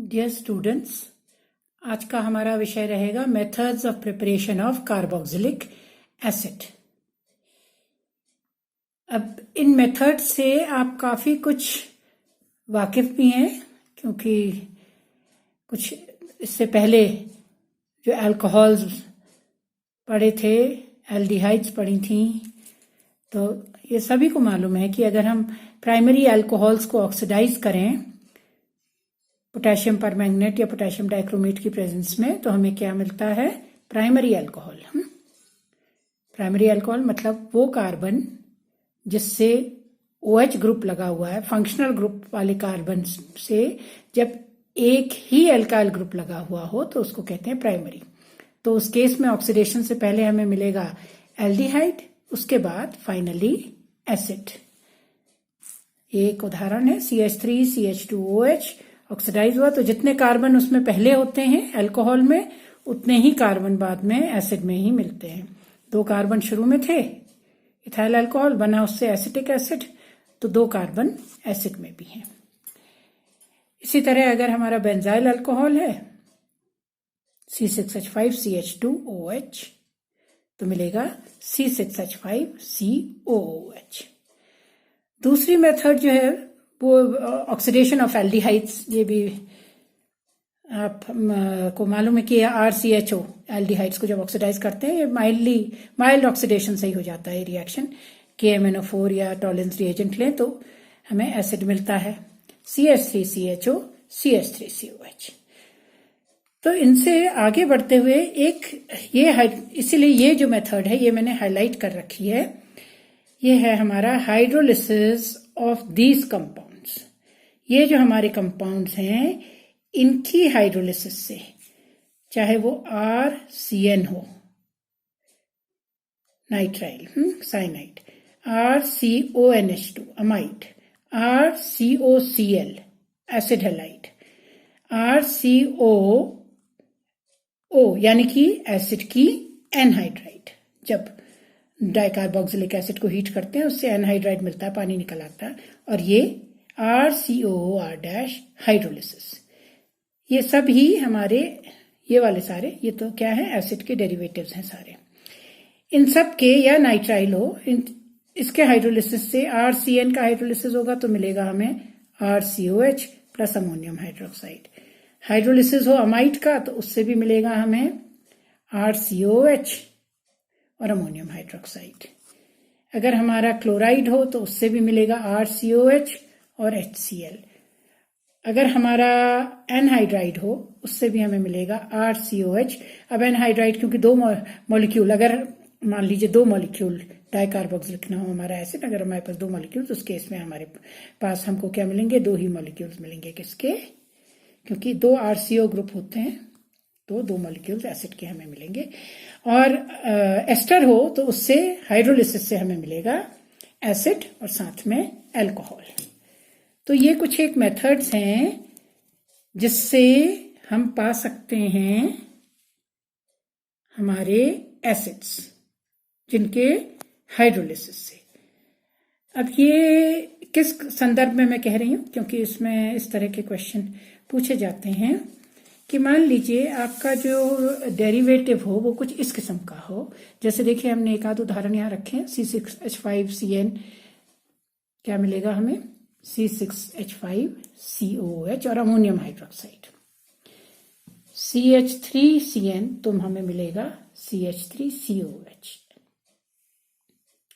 Dear students, आज का हमारा विषय रहेगा methods of preparation of carboxylic acid. अब इन मेथड्स से आप काफ़ी कुछ वाकिफ भी हैं, क्योंकि कुछ इससे पहले जो अल्कोहल्स पढ़े थे, एल्डिहाइड्स पढ़ी थी, तो ये सभी को मालूम है कि अगर हम प्राइमरी अल्कोहल्स को ऑक्सीडाइज करें पोटेशियम परमैंगनेट या पोटेशियम डाइक्रोमेट की प्रेजेंस में, तो हमें क्या मिलता है? Primary alcohol. प्राइमरी अल्कोहल मतलब वो कार्बन जिससे OH ग्रुप लगा हुआ है, फंक्शनल ग्रुप वाले कार्बन से जब एक ही अल्काइल ग्रुप लगा हुआ हो तो उसको कहते हैं प्राइमरी। तो उस केस में ऑक्सीडेशन से पहले हमें मिलेगा एल्डिहाइड, उसके बाद फाइनली एसिड। एक उदाहरण है CH3 CH2OH ऑक्सीडाइज हुआ, तो जितने कार्बन उसमें पहले होते हैं अल्कोहल में, उतने ही कार्बन बाद में एसिड में ही मिलते हैं। 2 कार्बन शुरू में थे, इथाइल अल्कोहल बना उससे एसिटिक एसिड, तो 2 कार्बन एसिड में भी हैं। इसी तरह अगर हमारा बेंजाइल अल्कोहल है C6H5CH2OH, तो मिलेगा C6H5COOH। दूसरी मेथड जो है वो ऑक्सीडेशन ऑफ एल्डिहाइड्स, ये भी आपको मालूम है कि RCHO एल्डिहाइड्स को जब ऑक्सीडाइज करते हैं, ये माइल्ड ऑक्सीडेशन से ही हो जाता है रिएक्शन। KMnO4 या टॉलेंस रिएजेंट लें तो हमें एसिड मिलता है CH3CHO CH3COH। तो इनसे आगे बढ़ते हुए इसीलिए ये जो मेथड है ये मैंने हाईलाइट कर रखी है, ये है हमारा हाइड्रोलिसिस ऑफ दीज कंपाउंड्स। ये जो हमारे कंपाउंड्स हैं इनकी हाइड्रोलिसिस से, चाहे वो RCN हो nitrile cyanide, RCONH2 amide, RCOCl acid halide, RCOO यानी कि एसिड की एनहाइड्राइड। जब डाइकार्बोक्सिलिक एसिड को हीट करते हैं उससे एनहाइड्राइड मिलता है, पानी निकल आता है, और ये RCOOR- हाइड्रोलिसिस। ये सब ही हमारे ये वाले सारे, ये तो क्या है, एसिड के डेरिवेटिव्स हैं सारे। इन सब के या नाइट्राइल हो, इसके हाइड्रोलिसिस से RCN का हाइड्रोलिसिस होगा तो मिलेगा हमें RCOH plus ammonium hydroxide. Hydrolysis हो अमाइड का तो उससे भी मिलेगा हमें RCOH और अमोनियम हाइड्रोक्साइड। अगर हमारा क्लोराइड हो तो उससे भी मिलेगा RCOH और HCl। अगर हमारा एनहाइड्राइड हो उससे भी हमें मिलेगा RCOH। अब एनहाइड्राइड क्योंकि 2 मॉलिक्यूल, अगर मान लीजिए 2 मॉलिक्यूल डाइकार्बोक्सिलिक ना हो हमारा एसिड, अगर हमारे पास 2 मॉलिक्यूल, तो उस केस में हमारे पास हमको क्या मिलेंगे? 2 ही मॉलिक्यूल्स मिलेंगे। किसके? क्योंकि 2 RCO ग्रुप होते हैं तो 2 मॉलिक्यूल्स एसिड के हमें मिलेंगे। और एस्टर हो तो उससे हाइड्रोलिसिस से हमें मिलेगा एसिड और साथ में अल्कोहल। तो ये कुछ एक मेथड्स हैं जिससे हम पा सकते हैं हमारे एसिड्स, जिनके हाइड्रोलिसिस से। अब ये किस संदर्भ में मैं कह रही हूं, क्योंकि इसमें इस तरह के क्वेश्चन पूछे जाते हैं कि मान लीजिए आपका जो डेरिवेटिव हो वो कुछ इस किस्म का हो। जैसे देखिए हमने एक आध उदाहरण यहाँ रखे हैं। C6H5CN क्या मिलेगा हमें? C6H5COOH और अमोनियम हाइड्रोक्साइड। CH3CN तो हमें मिलेगा CH3COH।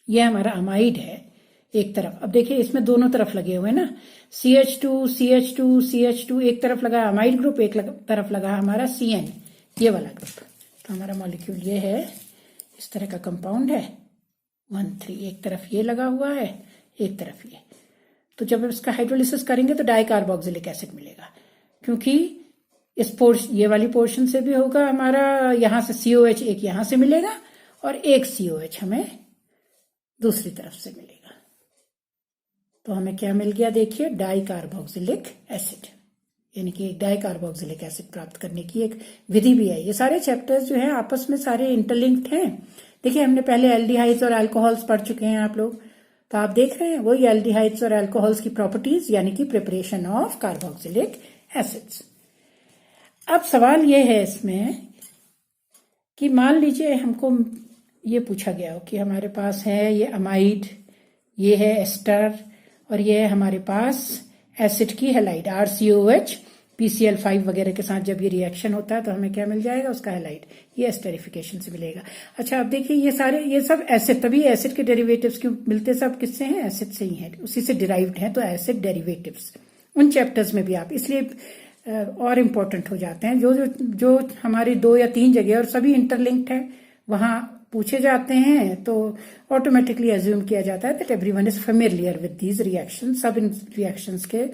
यह हमारा अमाइड है एक तरफ। अब देखिए इसमें दोनों तरफ लगे हुए हैं ना, CH2 एक तरफ लगा अमाइड ग्रुप, एक तरफ लगा हमारा CN, ये वाला ग्रुप। तो हमारा मॉलिक्यूल ये है, इस तरह का कंपाउंड है 1,3। एक तरफ ये लगा हुआ है, एक तरफ ये। तो जब इसका हाइड्रोलिसिस करेंगे तो डाइकार्बोक्सिलिक एसिड मिलेगा, क्योंकि ये वाली पोर्शन से भी होगा हमारा, यहां से COH एक यहां से मिलेगा और एक COH हमें दूसरी तरफ से मिलेगा। तो हमें क्या मिल गया? देखिए डाइकार्बोक्सिलिक एसिड, यानी कि डाइकार्बोक्सिलिक एसिड प्राप्त करने की एक विधि भी है। ये सारे चैप्टर्स जो हैं आपस में सारे इंटरलिंक्ड हैं। देखिए हमने पहले एल्डिहाइड्स और अल्कोहल्स पढ़ चुके हैं आप लोग, तो आप देख रहे हैं वही एल्डिहाइड्स और अल्कोहल्स की प्रॉपर्टीज, यानी कि प्रिपरेशन ऑफ कार्बोक्सिलिक एसिड्स। अब सवाल ये है इसमें कि मान लीजिए हमको ये पूछा गया हो कि हमारे पास है ये अमाइड, ये है एस्टर, और ये है हमारे पास एसिड की हैलाइड RCOH PCl5 वगैरह के साथ जब ये रिएक्शन होता है तो हमें क्या मिल जाएगा, उसका हैलाइड, ये एस्टरिफिकेशन से मिलेगा। अच्छा अब देखिए ये सब एसिड, तभी एसिड के डेरिवेटिव्स क्यों मिलते, सब किससे हैं, एसिड से ही हैं, उसी से डिराइव्ड हैं, तो एसिड डेरिवेटिव्स उन चैप्टर्स में भी आप इसलिए और इम्पोर्टेंट हो जाते हैं, जो जो जो हमारी 2 या 3 जगह और सभी इंटरलिंक्ड है वहां पूछे जाते हैं, तो ऑटोमेटिकली एज्यूम किया जाता है that everyone is familiar with these reactions, सब इन रिएक्शंस के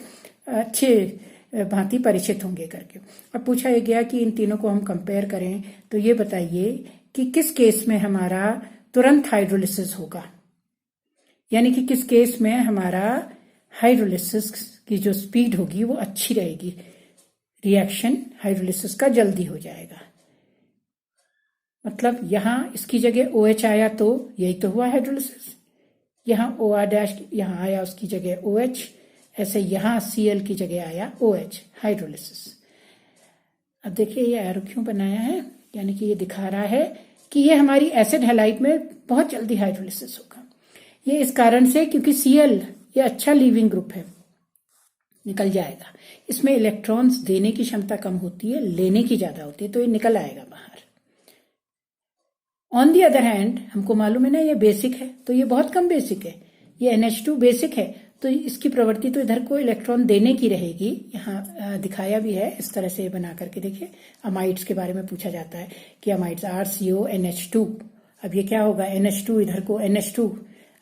अच्छे भांति परिचित होंगे करके। अब पूछा गया कि इन तीनों को हम कंपेयर करें तो ये बताइए कि किस केस में हमारा तुरंत हाइड्रोलिसिस होगा, यानी कि किस केस में हमारा हाइड्रोलिसिस की जो स्पीड होगी वो अच्छी रहेगी, रिएक्शन हाइड्रोलिसिस का जल्दी हो जाएगा। मतलब यहां इसकी जगह OH आया तो यही तो हुआ हाइड्रोलिसिस, यहां OR' यहां आया उसकी जगह OH, ऐसे यहां Cl की जगह आया OH, हाइड्रोलिसिस। अब देखिए ये एरो क्यों बनाया है, यानी कि ये दिखा रहा है कि ये हमारी एसिड हैलाइड में बहुत जल्दी हाइड्रोलिसिस होगा। ये इस कारण से क्योंकि Cl ये अच्छा लीविंग ग्रुप है, निकल जाएगा, इसमें इलेक्ट्रॉन्स देने की क्षमता कम होती है, लेने की ज्यादा होती है, तो ये निकल आएगा बाहर। ऑन दी अदर हैंड हमको मालूम है ना ये बेसिक है, तो ये बहुत कम बेसिक है, ये NH2 बेसिक है, तो इसकी प्रवृत्ति तो इधर को इलेक्ट्रॉन देने की रहेगी। यहाँ दिखाया भी है इस तरह से बना करके, देखिए अमाइड्स के बारे में पूछा जाता है कि अमाइड्स RCONH2, अब ये क्या होगा, NH2 इधर को NH2,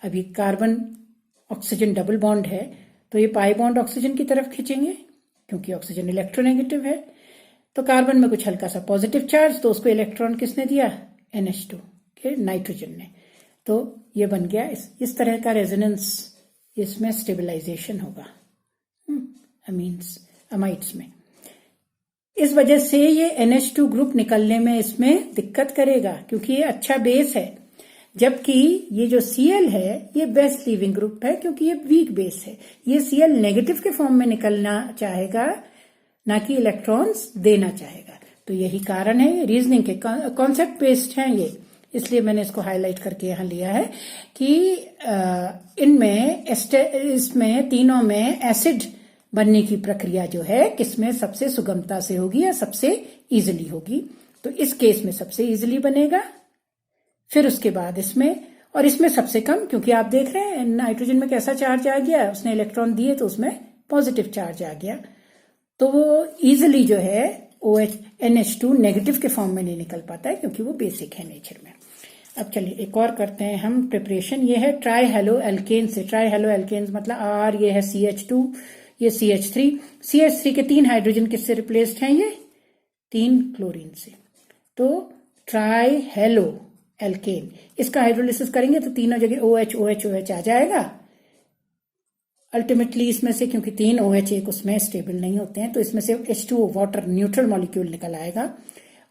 अब ये कार्बन ऑक्सीजन डबल बॉन्ड है तो ये पाई बॉन्ड ऑक्सीजन की तरफ खींचेंगे क्योंकि ऑक्सीजन इलेक्ट्रोनेगेटिव है, तो कार्बन में कुछ हल्का सा पॉजिटिव चार्ज, तो उसको इलेक्ट्रॉन किसने दिया, NH2 के नाइट्रोजन ने, तो ये बन गया इस तरह का रेजोनेंस, इसमें स्टेबलाइजेशन होगा अमीन्स अमाइड्स में। इस वजह से ये NH2 ग्रुप निकलने में इसमें दिक्कत करेगा क्योंकि ये अच्छा बेस है, जबकि ये जो Cl है ये बेस्ट लीविंग ग्रुप है क्योंकि ये वीक बेस है, ये Cl नेगेटिव के फॉर्म में निकलना चाहेगा ना कि इलेक्ट्रॉन्स देना चाहेगा। तो यही कारण है, रीजनिंग के कॉन्सेप्ट बेस्ड हैं ये, इसलिए मैंने इसको हाईलाइट करके यहाँ लिया है कि इसमें तीनों में एसिड बनने की प्रक्रिया जो है किसमें सबसे सुगमता से होगी या सबसे इजीली होगी, तो इस केस में सबसे इजीली बनेगा, फिर उसके बाद इसमें, और इसमें सबसे कम, क्योंकि आप देख रहे हैं नाइट्रोजन में कैसा चार्ज आ गया, उसने इलेक्ट्रॉन दिए तो उसमें पॉजिटिव चार्ज आ गया, तो वो इजिली जो है NH2 नेगेटिव के फॉर्म में नहीं निकल पाता है क्योंकि वो बेसिक है नेचर में। अब चलिए एक और करते हैं हम प्रिपरेशन, ये है ट्राई हेलो एल्केन से, ट्राई हेलो एल्केन्स मतलब R, ये है CH2, ये CH3 के 3 हाइड्रोजन किससे रिप्लेस्ड हैं, ये 3 क्लोरीन से, तो ट्राई हेलो एल्केन, इसका हाइड्रोलिसिस करेंगे तो तीनों जगह OH आ जाएगा। अल्टीमेटली इसमें से क्योंकि 3 OH एक उसमें स्टेबल नहीं होते हैं तो इसमें से H2O वाटर न्यूट्रल मॉलिक्यूल निकल आएगा।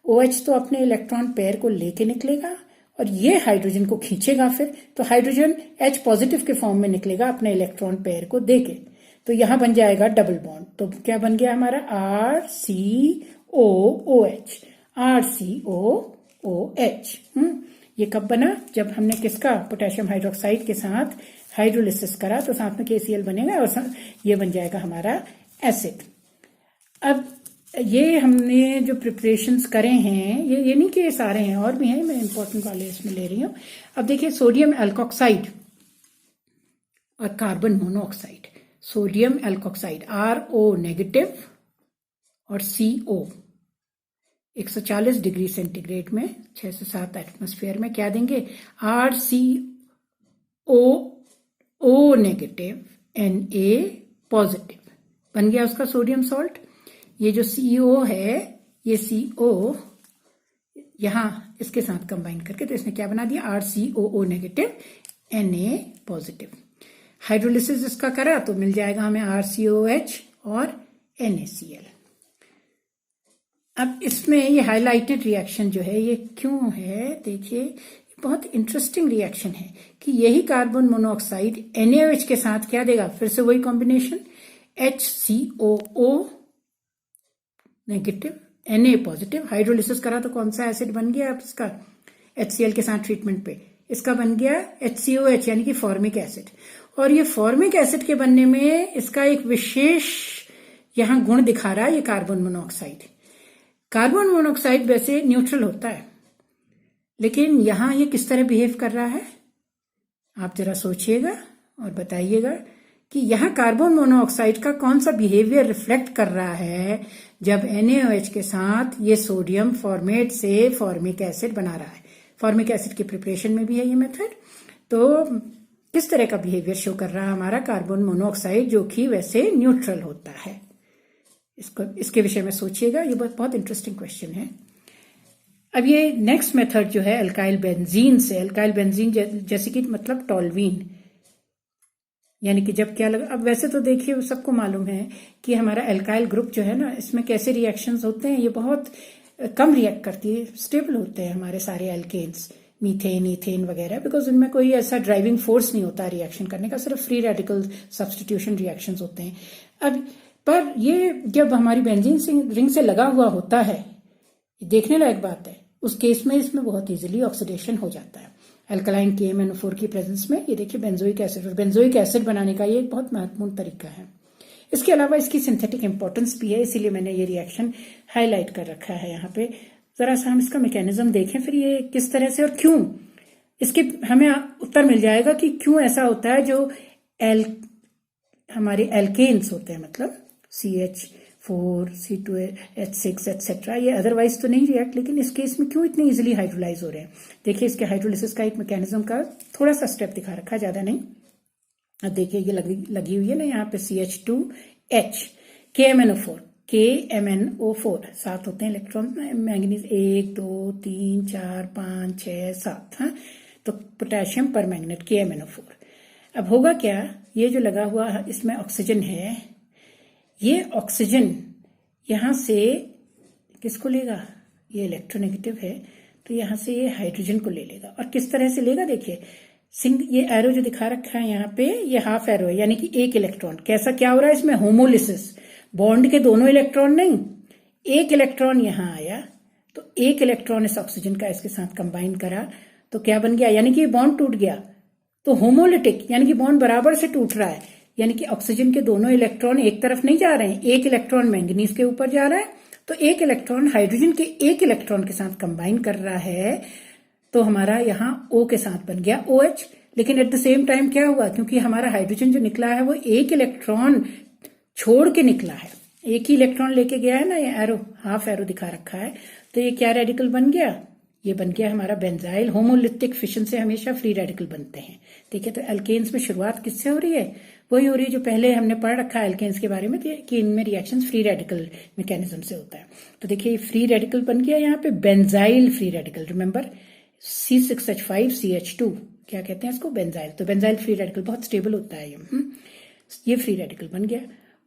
OH तो अपने इलेक्ट्रॉन पेयर को लेके निकलेगा और ये हाइड्रोजन को खींचेगा, फिर तो हाइड्रोजन H पॉजिटिव के फॉर्म में निकलेगा अपने इलेक्ट्रॉन पेयर को देके, तो यहां बन जाएगा डबल बॉन्ड, तो क्या बन गया हमारा RCOOH, RCOOH। ये कब बना, जब हमने किसका, पोटेशियम हाइड्रोक्साइड के साथ हाइड्रोलिसिस करा तो साथ में KCl बनेगा और ये बन जाएगा हमारा एसिड। अब ये हमने जो प्रिपरेशंस करे हैं ये नहीं कि ये सारे हैं, और भी हैं, मैं इंपॉर्टेंट वाले इसमें ले रही हूं। अब देखिए सोडियम एल्कोक्साइड और carbon monoxide, sodium alkoxide RO negative और CO 140 डिग्री सेंटीग्रेड में 6 से 7 एटमॉस्फेयर में क्या देंगे, RCOO नेगेटिव Na पॉजिटिव, बन गया उसका सोडियम सॉल्ट। ये जो CO है ये CO यहां इसके साथ कंबाइन करके तो इसने क्या बना दिया, RCOO negative Na positive. Hydrolysis इसका करा तो मिल जाएगा हमें RCOH और NaCl। अब इसमें ये हाइलाइटेड रिएक्शन जो है ये क्यों है, देखिए बहुत इंटरेस्टिंग रिएक्शन है कि यही कार्बन मोनोऑक्साइड NaOH के साथ क्या देगा, फिर से वही combination HCOO negative Na positive, hydrolysis करा तो कौन सा एसिड बन गया आप इसका, HCl के साथ ट्रीटमेंट पे इसका बन गया HCOH यानी कि फॉर्मिक एसिड। और ये फॉर्मिक एसिड के बनने में इसका एक विशेष यहां गुण दिखा रहा है ये कार्बन मोनोऑक्साइड। कार्बन मोनोऑक्साइड वैसे न्यूट्रल होता है, लेकिन यहां ये किस तरह बिहेव कर रहा है आप जरा सोचिएगा और बताइएगा कि यहां कार्बन मोनोऑक्साइड का कौन सा बिहेवियर रिफ्लेक्ट कर रहा है जब NaOH के साथ ये सोडियम फॉर्मेट से फॉर्मिक एसिड बना रहा है। फॉर्मिक एसिड की प्रिपरेशन में भी है ये मेथड। तो किस तरह का बिहेवियर शो कर रहा है हमारा कार्बन मोनोऑक्साइड जो कि वैसे न्यूट्रल होता है, इसके विषय में सोचिएगा। ये बहुत इंटरेस्टिंग क्वेश्चन है। अब ये नेक्स्ट मेथड जो है अल्काइल बेंजीन से, अल्काइल बेंजीन जैसे कि मतलब टॉल्वीन, यानी कि जब क्या लगा, अब वैसे तो देखिए सबको मालूम है कि हमारा अल्काइल ग्रुप जो है ना इसमें कैसे रिएक्शंस होते हैं, ये बहुत कम रिएक्ट करती है, स्टेबल होते हैं हमारे सारे अल्केन्स, मीथेन ईथेन वगैरह, बिकॉज उनमें कोई ऐसा ड्राइविंग फोर्स नहीं होता रिएक्शन करने का, सिर्फ फ्री रेडिकल सब्सटीट्यूशन रिएक्शंस होते हैं। अब पर ये जब हमारी बेंजीन रिंग से लगा हुआ होता है, देखने लायक बात है, उस केस में इसमें बहुत इजीली ऑक्सीडेशन हो जाता है अल्कलाइन KMnO4 की प्रेजेंस में। ये देखिए बेंजोइक एसिड, और बेंजोइक एसिड बनाने का ये एक बहुत महत्वपूर्ण तरीका है। इसके अलावा इसकी सिंथेटिक इंपॉर्टेंस भी है, इसीलिए मैंने ये रिएक्शन हाईलाइट कर रखा है यहाँ पे। जरा सा हम इसका मैकेनिज्म देखें फिर ये किस तरह से और क्यों, इसके हमें उत्तर मिल जाएगा कि क्यों ऐसा होता है। जो हमारे एल्केन्स होते हैं, मतलब CH4 C2H6 एक्सेट्रा, ये अदरवाइज तो नहीं रिएक्ट, लेकिन इस केस में क्यों इतने इजीली हाइड्रोलाइज हो रहे हैं। देखिए इसके हाइड्रोलिसिस का एक मैकेनिज्म का थोड़ा सा स्टेप दिखा रखा है, ज्यादा नहीं। अब देखिए ये लगी हुई है ना यहाँ पे CH2H KMnO4 सात होते हैं इलेक्ट्रॉन मैंगनीज, 1 2 3 4 5 6 7, हाँ, तो पोटेशियम पर मैग्नेट KMnO4। अब होगा क्या, ये जो लगा हुआ इसमें ऑक्सीजन है, ये ऑक्सीजन यहां से किसको लेगा, ये इलेक्ट्रोनेगेटिव है, तो यहां से ये हाइड्रोजन को ले लेगा। और किस तरह से लेगा, देखिए ये एरो जो दिखा रखा है यहाँ पे, ये हाफ एरो है, यानी कि एक इलेक्ट्रॉन। कैसा क्या हो रहा है इसमें, होमोलिसिस, बॉन्ड के दोनों इलेक्ट्रॉन नहीं, एक इलेक्ट्रॉन यहां आया, तो एक इलेक्ट्रॉन इस ऑक्सीजन का इसके साथ कंबाइन करा, तो क्या बन गया, यानी कि बॉन्ड टूट गया। तो होमोलिटिक यानी कि बॉन्ड बराबर से टूट रहा है, यानी कि ऑक्सीजन के दोनों इलेक्ट्रॉन एक तरफ नहीं जा रहे हैं, एक इलेक्ट्रॉन मैंगनीज के ऊपर जा रहा है, तो एक इलेक्ट्रॉन हाइड्रोजन के एक इलेक्ट्रॉन के साथ कंबाइन कर रहा है, तो हमारा यहाँ O के साथ बन गया OH। लेकिन एट द सेम टाइम क्या हुआ, क्योंकि हमारा हाइड्रोजन जो निकला है वो एक इलेक्ट्रॉन छोड़ के निकला है, एक ही इलेक्ट्रॉन लेके गया है ना, ये एरो हाफ एरो दिखा रखा है, तो ये क्या रेडिकल बन गया, ये बन गया हमारा बेंजाइल। होमोलिटिक फिशन से हमेशा फ्री रेडिकल बनते हैं। देखिए तो एल्केन्स में शुरुआत किससे हो रही है, वही हो रही है जो पहले हमने पढ़ रखा है एल्केन्स के बारे में, कि इनमें रिएक्शंस फ्री रेडिकल मैकेनिज्म से होता है। तो देखिए ये फ्री रेडिकल बन गया यहाँ पे benzyl free radical, remember C6H5CH2 क्या कहते हैं इसको, बेंजाइल। तो बेंजाइल फ्री रेडिकल बहुत स्टेबल होता है ये फ्री रेडिकल बन गया।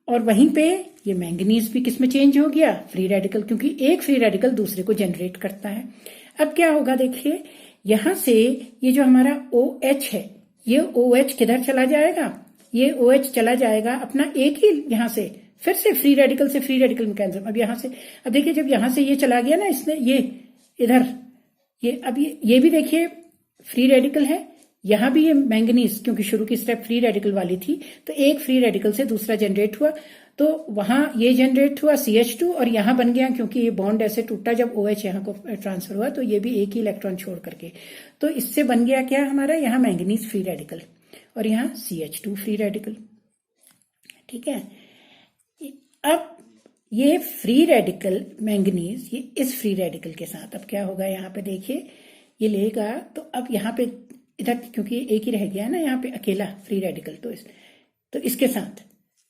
और वहीं पे ये मैंगनीज भी किसमें चेंज हो गया, फ्री रेडिकल, क्योंकि एक फ्री रेडिकल दूसरे को जनरेट करता है। अब क्या होगा, देखिए यहां से ये जो हमारा OH है, ये OH किधर चला जाएगा, ये OH चला जाएगा अपना एक ही यहां से फिर से फ्री रेडिकल मैकेनिज्म। अब यहां से, अब देखिए जब यहां से ये चला गया ना, इसने ये इधर ये, अब ये भी देखिए फ्री रेडिकल है, यहां भी ये मैंगनीज, क्योंकि शुरू की स्टेप फ्री रेडिकल वाली थी, तो एक फ्री रेडिकल से दूसरा जनरेट हुआ, तो वहां ये जनरेट हुआ CH2, और यहां बन गया, क्योंकि ये बॉन्ड ऐसे टूटा जब OH यहां को ट्रांसफर हुआ, तो ये भी एक ही इलेक्ट्रॉन छोड़ करके, तो इससे बन गया क्या हमारा, यहाँ मैंगनीज फ्री रेडिकल और यहाँ CH2 फ्री रेडिकल। ठीक है, अब ये फ्री रेडिकल मैंगनीज ये इस फ्री रेडिकल के साथ, अब क्या होगा यहाँ पे देखिए, ये लेगा, तो अब यहाँ पे इधर क्योंकि एक ही रह गया है ना यहाँ पे अकेला फ्री रेडिकल, तो इसके साथ,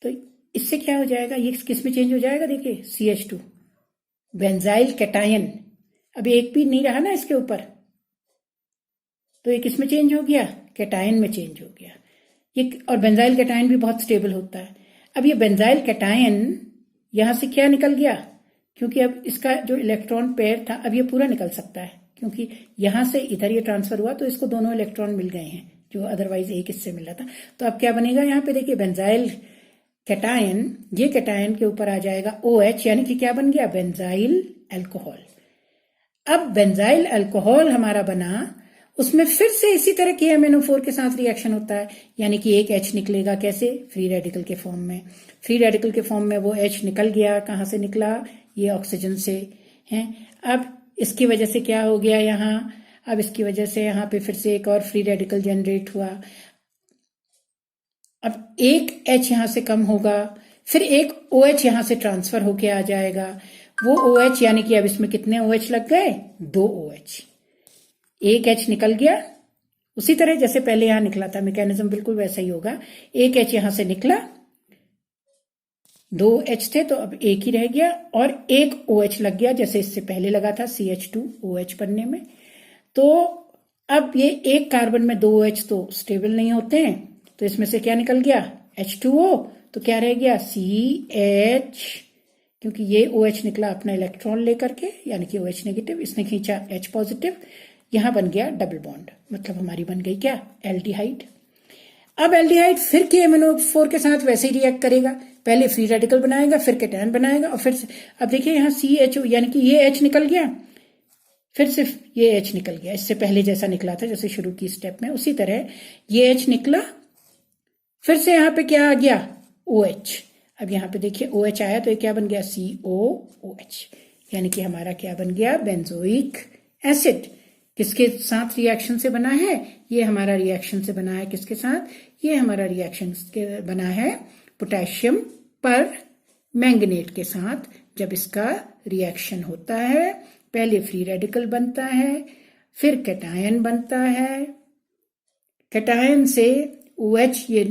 तो इससे क्या हो जाएगा, ये किस में चेंज हो जाएगा, देखिए CH2 बेंजाइल कैटायन, अब एक भी नहीं रहा ना इसके ऊपर, तो ये किस में चेंज हो गया, कैटायन में चेंज हो गया ये। और बेंजाइल कैटायन भी बहुत स्टेबल होता है। अब ये बेंजाइल कैटायन यहां से क्या निकल गया, क्योंकि अब इसका जो इलेक्ट्रॉन पेयर था अब ये पूरा निकल सकता है, क्योंकि यहां से इधर ये ट्रांसफर हुआ, तो इसको दोनों इलेक्ट्रॉन मिल गए हैं जो अदरवाइज एक इससे मिला था। तो अब क्या बनेगा यहाँ पे देखिए, बेंजाइल कैटायन, ये कैटायन के ऊपर आ जाएगा OH, यानी कि क्या बन गया, बेंजाइल अल्कोहल। अब बेंजाइल अल्कोहल हमारा बना, उसमें फिर से इसी तरह KMnO4 के साथ रिएक्शन होता है, यानी कि एक H निकलेगा, कैसे, फ्री रेडिकल के फॉर्म में। फ्री रेडिकल के फॉर्म में वो H निकल गया, कहाँ से निकला, ये ऑक्सीजन से है। अब इसकी वजह से क्या हो गया यहाँ, अब इसकी वजह से यहाँ पे फिर से एक और फ्री रेडिकल जनरेट हुआ। अब एक H यहाँ से कम होगा, फिर एक OH यहाँ से ट्रांसफर होके आ जाएगा, वो OH, यानी कि अब इसमें कितने OH लग गए, 2 OH, एक H निकल गया। उसी तरह जैसे पहले यहां निकला था, मैकेनिज्म बिल्कुल वैसा ही होगा। एक H यहां से निकला, 2 H थे तो अब एक ही रह गया, और एक OH लग गया जैसे इससे पहले लगा था CH2OH बनने में। तो अब ये एक कार्बन में 2 OH तो स्टेबल नहीं होते हैं, तो इसमें से क्या निकल गया, H2O, तो क्या रह गया, CH, क्योंकि ये OH निकला अपना इलेक्ट्रॉन लेकर के, यानी कि OH नेगेटिव, इसने खींचा H पॉजिटिव, यहां बन गया डबल बॉन्ड, मतलब हमारी बन गई क्या, एल्डिहाइड। अब एल्डिहाइड फिर KMnO4 के साथ वैसे ही रिएक्ट करेगा, पहले फ्री रेडिकल बनाएगा, फिर कैटायन बनाएगा, और फिर अब देखिए यहाँ CHO, यानी कि ये H निकल गया, फिर से ये H निकल गया, इससे पहले जैसा निकला था जैसे शुरू की स्टेप में, उसी तरह ये H निकला, फिर से यहाँ पे क्या आ गया, OH। अब यहाँ पे देखिए OH आया तो ये क्या बन गया, COOH, यानी कि हमारा क्या बन गया, बेंजोइक एसिड। किसके साथ रिएक्शन से बना है, ये हमारा रिएक्शन से बना है, किसके साथ, ये हमारा रिएक्शन के बना है पोटेशियम पर मैंगनेट के साथ। जब इसका रिएक्शन होता है, पहले फ्री रेडिकल बनता है, फिर कैटायन बनता है, कैटायन से OH ये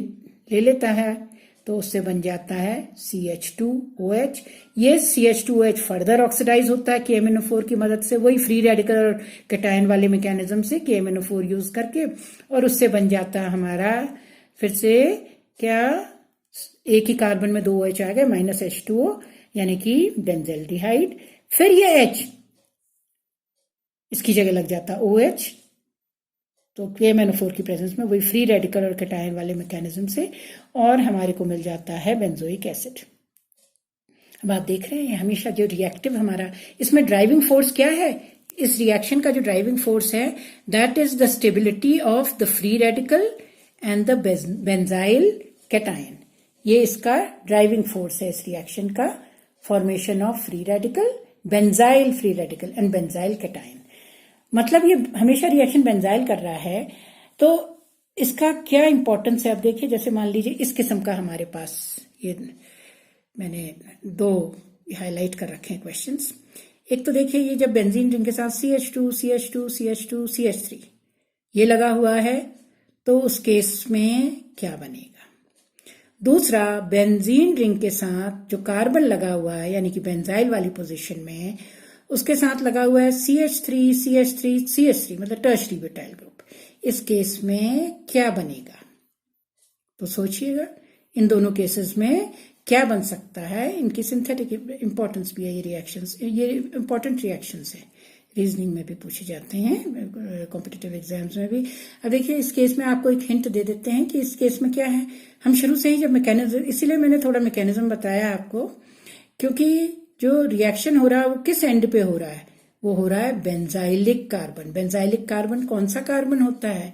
ले लेता है, तो उससे बन जाता है CH2OH। ये CH2OH फर्दर ऑक्सीडाइज होता है KMnO4 की मदद से, वही फ्री रेडिकल और कैटायन वाले मैकेनिज्म से KMnO4 यूज करके, और उससे बन जाता है हमारा फिर से क्या, एक ही कार्बन में 2 OH आ गए, -H2O, यानी कि बेंजल्डिहाइड। फिर ये H, इसकी जगह लग जाता OH, तो KMnO4 की प्रेजेंस में वही फ्री रेडिकल और कैटायन वाले मैकेनिज्म से, और हमारे को मिल जाता है बेंजोइक एसिड। अब आप देख रहे हैं हमेशा जो रिएक्टिव हमारा, इसमें ड्राइविंग फोर्स क्या है, इस रिएक्शन का जो ड्राइविंग फोर्स है, that is the stability of the free radical and the benzyl cation. ये इसका ड्राइविंग फोर्स है इस रिएक्शन का, formation of free radical, benzyl free radical and benzyl cation. मतलब ये हमेशा रिएक्शन बेंजाइल कर रहा है, तो इसका क्या इंपॉर्टेंस है। अब देखिए जैसे मान लीजिए इस किस्म का हमारे पास, ये मैंने 2 हाईलाइट कर रखे हैं क्वेश्चंस। एक तो देखिए ये जब बेंजीन रिंग के साथ CH2 CH2 CH2 CH3 ये लगा हुआ है, तो उस केस में क्या बनेगा। दूसरा, बेंजीन रिंग के साथ जो कार्बन लगा हुआ है, यानी कि बेंजाइल वाली पोजीशन में, उसके साथ लगा हुआ है CH3 CH3 CH3, मतलब टर्शरी ब्यूटाइल ग्रुप। इस केस में क्या बनेगा, तो सोचिएगा इन दोनों केसेस में क्या बन सकता है। इनकी सिंथेटिक इंपॉर्टेंस भी है, ये रिएक्शंस, ये इंपॉर्टेंट रिएक्शंस है, रीजनिंग में भी पूछे जाते हैं, कॉम्पिटिटिव एग्जाम्स में भी। अब देखिए इस केस में आपको एक हिंट दे देते हैं कि इस केस में क्या है। हम शुरू से ही जब मैकेनिज्म, इसीलिए मैंने थोड़ा मैकेनिज्म बताया आपको, क्योंकि जो रिएक्शन हो रहा है वो किस एंड पे हो रहा है, वो हो रहा है बेंजाइलिक कार्बन। बेंजाइलिक कार्बन कौन सा कार्बन होता है,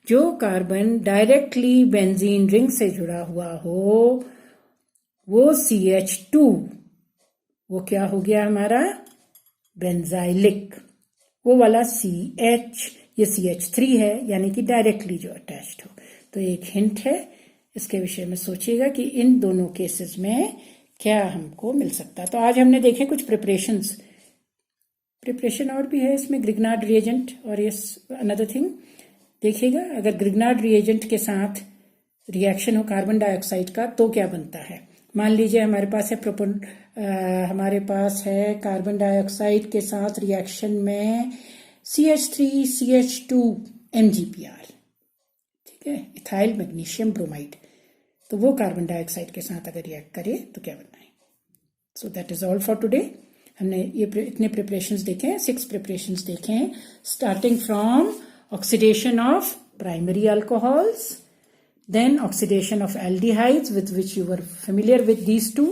जो कार्बन डायरेक्टली बेंजीन रिंग से जुड़ा हुआ हो, वो CH2, वो क्या हो गया हमारा बेंजाइलिक, वो वाला CH, ये CH3 है, यानी कि डायरेक्टली जो अटैच्ड हो। तो एक हिंट है, इसके विषय में सोचिएगा कि इन दोनों केसेस में क्या हमको मिल सकता है। तो आज हमने देखे कुछ प्रिपरेशन और भी है इसमें, ग्रिग्नार्ड रिएजेंट और ये अनदर थिंग देखिएगा। अगर ग्रिग्नार्ड रिएजेंट के साथ रिएक्शन हो कार्बन डाइऑक्साइड का, तो क्या बनता है। मान लीजिए हमारे पास है हमारे पास है कार्बन डाइऑक्साइड के साथ रिएक्शन में CH3 CH2 MgPr, ठीक है, इथाइल मैग्नीशियम ब्रोमाइड। तो वो कार्बन डाइऑक्साइड के साथ अगर रिएक्ट करे तो क्या बनना है। So that is all for today. हमने ये इतने प्रिपरेशंस देखे हैं, 6 प्रिपरेशंस देखे हैं, starting from oxidation of primary alcohols, then oxidation of aldehydes, with which you were familiar with these two.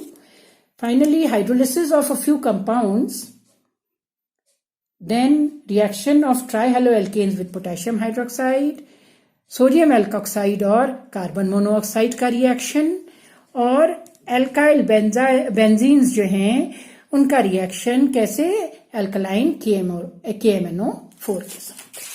Finally, hydrolysis of a few compounds, then reaction of trihaloalkanes with potassium hydroxide, sodium alkoxide और carbon monoxide का reaction, और alkyl benzenes जो हैं उनका reaction कैसे, alkaline KMNO4 के साथ।